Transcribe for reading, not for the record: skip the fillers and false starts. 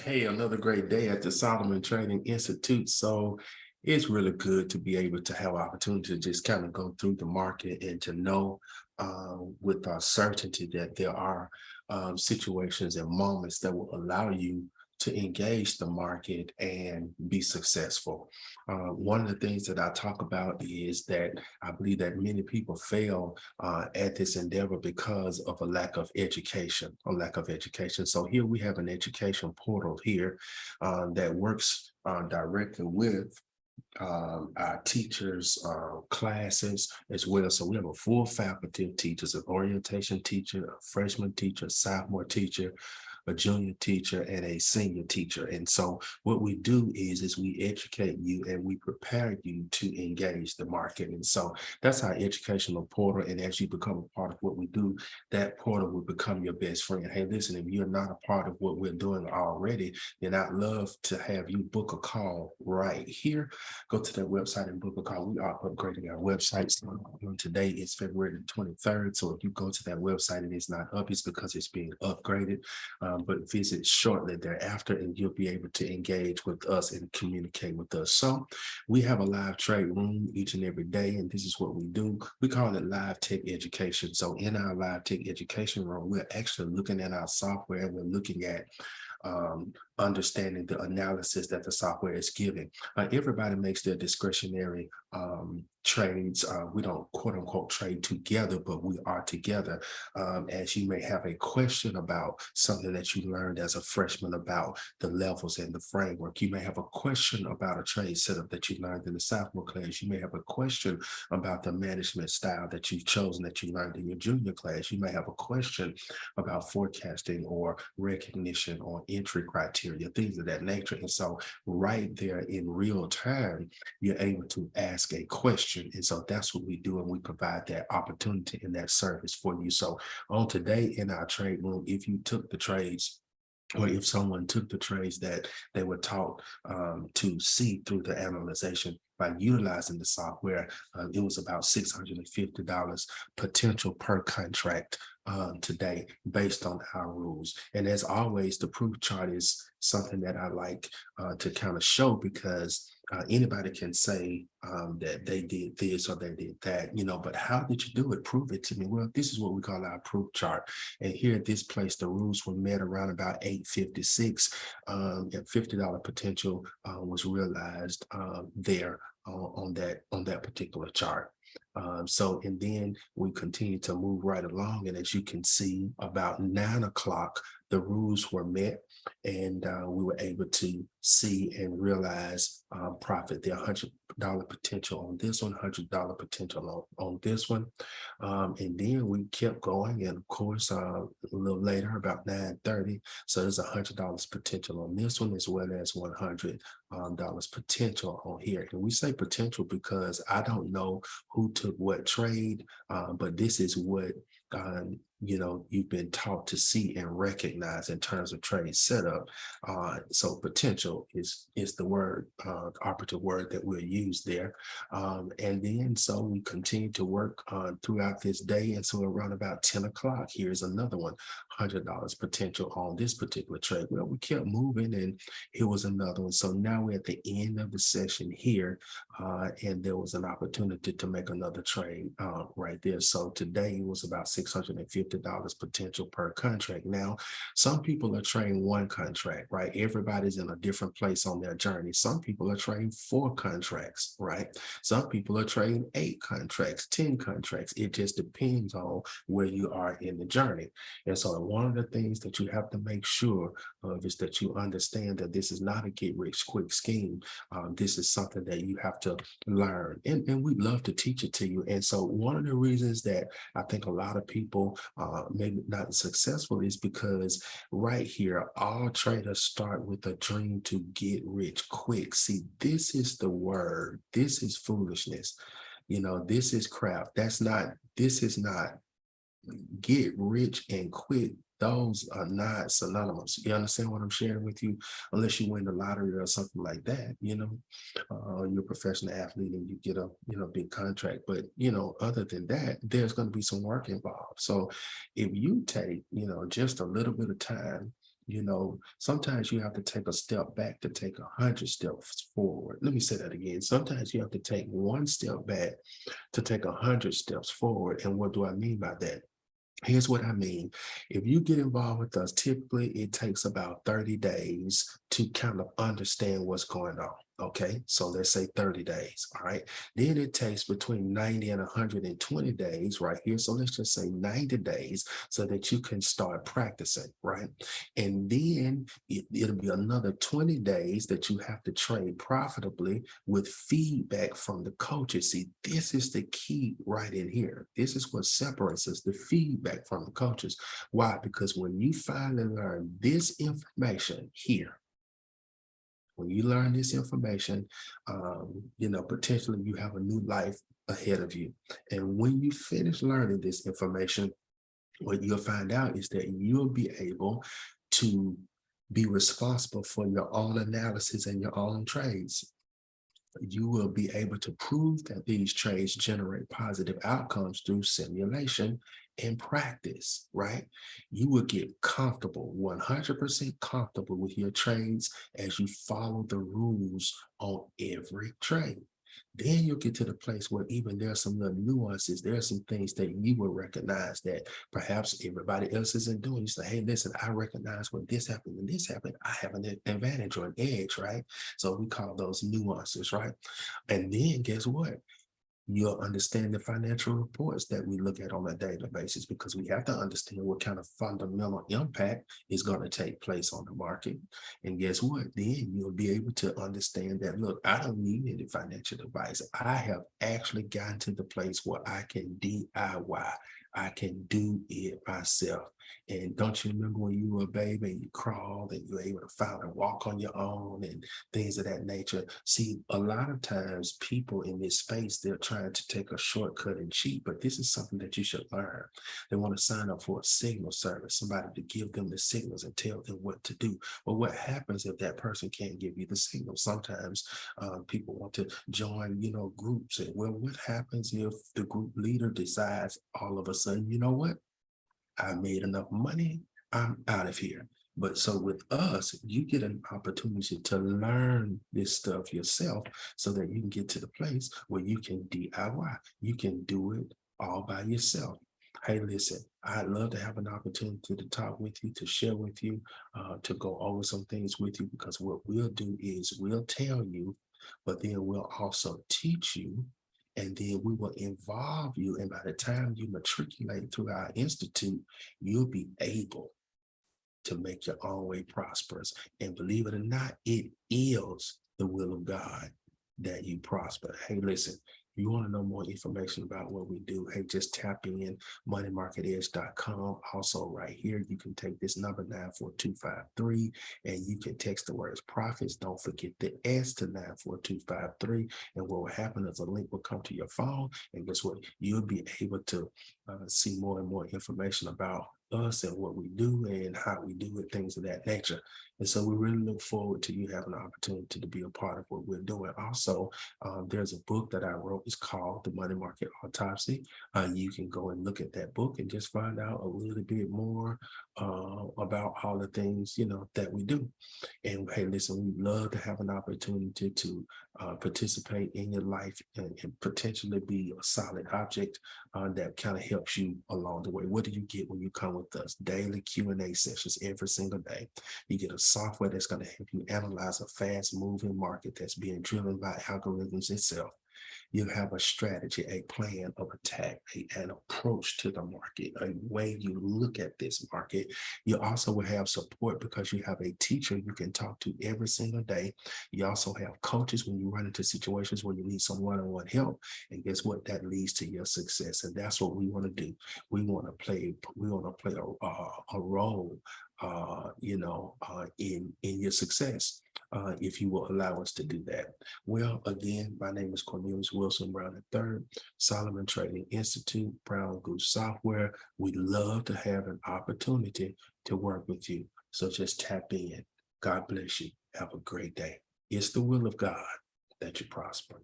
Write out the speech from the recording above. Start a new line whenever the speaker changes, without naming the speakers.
Hey, another great day at the Solomon Training Institute. So it's really good to be able to have opportunity to just kind of go through the market and to know with certainty that there are situations and moments that will allow you to engage the market and be successful. One of the things that I talk about is that I believe that many people fail at this endeavor because of a lack of education, So here we have an education portal here that works directly with our teachers, classes as well. So we have a full faculty of teachers, an orientation teacher, a freshman teacher, sophomore teacher, a junior teacher, and a senior teacher. And so what we do is we educate you and we prepare you to engage the market. And so that's our educational portal. And as you become a part of what we do, that portal will become your best friend. Hey, listen, if you're not a part of what we're doing already, then I'd love to have you book a call right here. Go to that website and book a call. We are upgrading our website. So today is February the 23rd. So if you go to that website and it's not up, it's because it's being upgraded. But visit shortly thereafter and you'll be able to engage with us and communicate with us. So we have a live trade room each and every day, and this is what we do. We call it live tech education. So in our live tech education room, we're actually looking at our software and we're looking at understanding the analysis that the software is giving. Everybody makes their discretionary trades. We don't quote unquote trade together, but we are together. As you may have a question about something that you learned as a freshman about the levels and the framework. You may have a question about a trade setup that you learned in the sophomore class. You may have a question about the management style that you've chosen that you learned in your junior class. You may have a question about forecasting or recognition or entry criteria, things of that nature. And so right there in real time, you're able to ask a question. And so that's what we do. And we provide that opportunity and that service for you. So on today in our trade room, if you took the trades or if someone took the trades that they were taught to see through the analyzation by utilizing the software, it was about $650 potential per contract today based on our rules. And as always, the proof chart is something that I like to kind of show because anybody can say that they did this or they did that, but how did you do it? Prove it to me. Well, this is what we call our proof chart. And here at this place, the rules were met around about 856. And $50 potential was realized there on that particular chart. And then we continue to move right along. And as you can see, about 9 o'clock, the rules were met and we were able to see and realize profit. The $100 potential on this one, $100 potential on this one. And then we kept going. And of course, a little later, about 9:30. So there's $100 potential on this one as well as $100 potential on here. And we say potential because I don't know who took what trade, but this is what you've been taught to see and recognize in terms of trade setup. So potential is the word, operative word that we'll use there. And then so we continue to work throughout this day. And so around about 10 o'clock, here's another one, $100 potential on this particular trade. Well, we kept moving and here was another one. So now we're at the end of the session here, and there was an opportunity to make another trade right there. So today it was about $650 potential per contract. Now, some people are trading one contract, right? Everybody's in a different place on their journey. Some people are trading 4 contracts, right? Some people are trading 8 contracts, 10 contracts. It just depends on where you are in the journey. And so one of the things that you have to make sure of is that you understand that this is not a get rich quick scheme. This is something that you have to learn. And we'd love to teach it to you. And so one of the reasons that I think a lot of people maybe not successful is because right here, all traders start with a dream to get rich quick. See, this is the word. This is foolishness. This is crap. This is not get rich and quick. Those are not synonymous. You understand what I'm sharing with you? Unless you win the lottery or something like that, you're a professional athlete and you get a, big contract. But, other than that, there's going to be some work involved. So if you take, just a little bit of time Sometimes you have to take a step back to take 100 steps forward. Let me say that again. Sometimes you have to take one step back to take 100 steps forward. And what do I mean by that? Here's what I mean. If you get involved with us, typically it takes about 30 days to kind of understand what's going on. Okay, so let's say 30 days. All right. Then it takes between 90 and 120 days right here. So let's just say 90 days so that you can start practicing. Right. And then it'll be another 20 days that you have to trade profitably with feedback from the coaches. See, this is the key right in here. This is what separates us, the feedback from the coaches. Why? Because when you finally learn this information here, when you learn this information, potentially you have a new life ahead of you. And when you finish learning this information, what you'll find out is that you'll be able to be responsible for your own analysis and your own trades. You will be able to prove that these trades generate positive outcomes through simulation and practice, right? You will get comfortable, 100% comfortable with your trades as you follow the rules on every trade. Then you'll get to the place where even there are some little nuances. There are some things that you will recognize that perhaps everybody else isn't doing. You say, hey, listen, I recognize when this happened and this happened, I have an advantage or an edge, right? So we call those nuances, right? And then guess what? You'll understand the financial reports that we look at on a daily basis, because we have to understand what kind of fundamental impact is going to take place on the market. And guess what? Then you'll be able to understand that, look, I don't need any financial advice. I have actually gotten to the place where I can DIY. I can do it myself. And don't you remember when you were a baby and you crawled and you were able to finally walk on your own and things of that nature? See, a lot of times people in this space, they're trying to take a shortcut and cheat, but this is something that you should learn. They want to sign up for a signal service, somebody to give them the signals and tell them what to do. But what happens if that person can't give you the signal? Sometimes people want to join, groups. And well, what happens if the group leader decides all of a sudden, you know what? I made enough money, I'm out of here. But so with us, you get an opportunity to learn this stuff yourself so that you can get to the place where you can DIY. You can do it all by yourself. Hey, listen, I'd love to have an opportunity to talk with you, to share with you, to go over some things with you, because what we'll do is we'll tell you, but then we'll also teach you, and then we will involve you. And by the time you matriculate through our institute, you'll be able to make your own way prosperous. And believe it or not, it is the will of God that you prosper. Hey, listen, you want to know more information about what we do, hey, just tap in moneymarketedge.com. Also right here, you can take this number 94253 and you can text the words profits. Don't forget the S to 94253. And what will happen is a link will come to your phone, and guess what? You'll be able to see more and more information about us and what we do and how we do it, things of that nature. And so we really look forward to you having an opportunity to be a part of what we're doing. Also, there's a book that I wrote. It's called The Money Market Autopsy. You can go and look at that book and just find out a little bit more about all the things, that we do. And hey, listen, we'd love to have an opportunity to participate in your life and potentially be a solid object that kind of helps you along the way. What do you get when you come with us? Daily Q&A sessions every single day. You get a software that's going to help you analyze a fast moving market that's being driven by algorithms itself. You have a strategy, a plan of attack, an approach to the market, a way you look at this market. You also will have support because you have a teacher you can talk to every single day. You also have coaches when you run into situations where you need some one-on-one help. And guess what? That leads to your success. And that's what we want to do. We want to play a role, in your success. If you will allow us to do that. Well, again, my name is Cornelius Wilson Brown III, Solomon Trading Institute, Brown Goose Software. We'd love to have an opportunity to work with you. So just tap in. God bless you. Have a great day. It's the will of God that you prosper.